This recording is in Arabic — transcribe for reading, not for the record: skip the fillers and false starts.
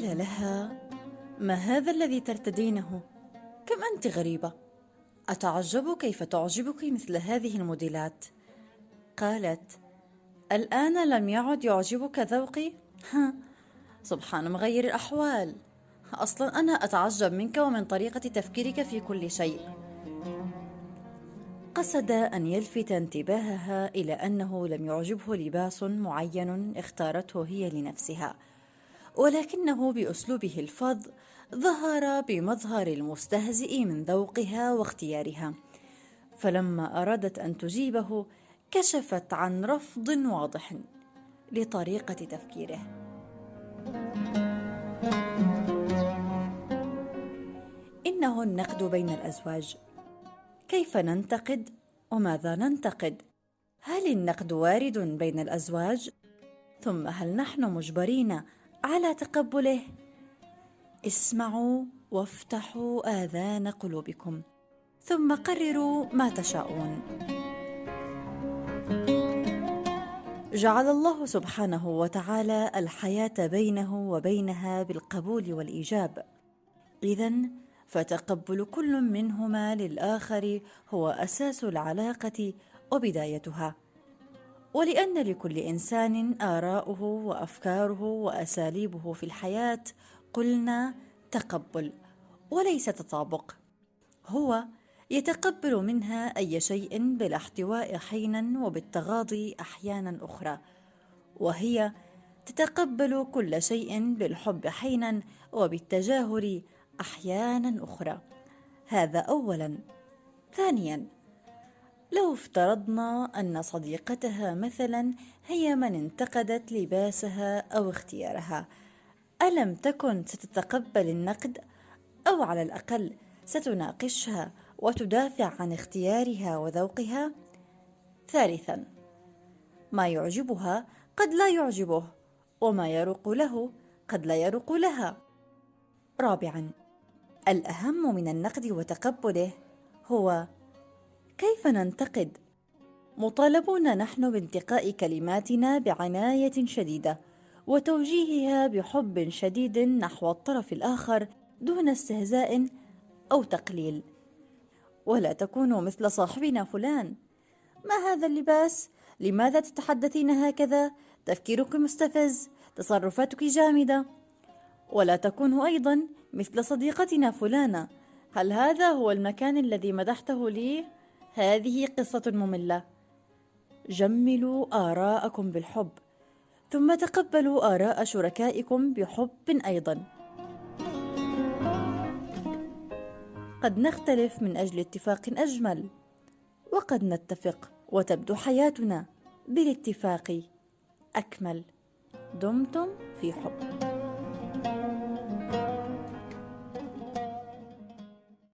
قال لها: ما هذا الذي ترتدينه؟ كم أنت غريبة! أتعجب كيف تعجبك مثل هذه الموديلات. قالت: الآن لم يعد يعجبك ذوقي؟ سبحان مغير الأحوال، أصلا أنا أتعجب منك ومن طريقة تفكيرك في كل شيء. قصد أن يلفت انتباهها إلى أنه لم يعجبه لباس معين اختارته هي لنفسها، ولكنه بأسلوبه الفظ ظهر بمظهر المستهزئ من ذوقها واختيارها. فلما أرادت أن تجيبه كشفت عن رفض واضح لطريقة تفكيره. إنه النقد بين الأزواج. كيف ننتقد وماذا ننتقد؟ هل النقد وارد بين الأزواج؟ ثم هل نحن مجبرين على تقبله؟ اسمعوا وافتحوا آذان قلوبكم ثم قرروا ما تشاءون. جعل الله سبحانه وتعالى الحياة بينه وبينها بالقبول والإيجاب، إذن فتقبل كل منهما للآخر هو أساس العلاقة وبدايتها. ولأن لكل إنسان آراؤه وأفكاره وأساليبه في الحياة، قلنا تقبل وليس تطابق. هو يتقبل منها أي شيء بلا احتواء حينا وبالتغاضي أحيانا أخرى، وهي تتقبل كل شيء بالحب حينا وبالتجاهل أحيانا أخرى. هذا أولا. ثانيا، لو افترضنا أن صديقتها مثلا هي من انتقدت لباسها أو اختيارها، ألم تكن ستتقبل النقد؟ أو على الأقل ستناقشها وتدافع عن اختيارها وذوقها؟ ثالثا، ما يعجبها قد لا يعجبه، وما يروق له قد لا يروق لها. رابعا، الأهم من النقد وتقبله هو كيف ننتقد. مطالبون نحن بانتقاء كلماتنا بعناية شديدة وتوجيهها بحب شديد نحو الطرف الآخر دون استهزاء أو تقليل. ولا تكونوا مثل صاحبنا فلان: ما هذا اللباس؟ لماذا تتحدثين هكذا؟ تفكيرك مستفز، تصرفاتك جامدة. ولا تكونوا أيضا مثل صديقتنا فلانة: هل هذا هو المكان الذي مدحته لي؟ هذه قصة مملة. جملوا آراءكم بالحب، ثم تقبلوا آراء شركائكم بحب أيضا. قد نختلف من أجل اتفاق أجمل، وقد نتفق وتبدو حياتنا بالاتفاق أكمل. دمتم في حب.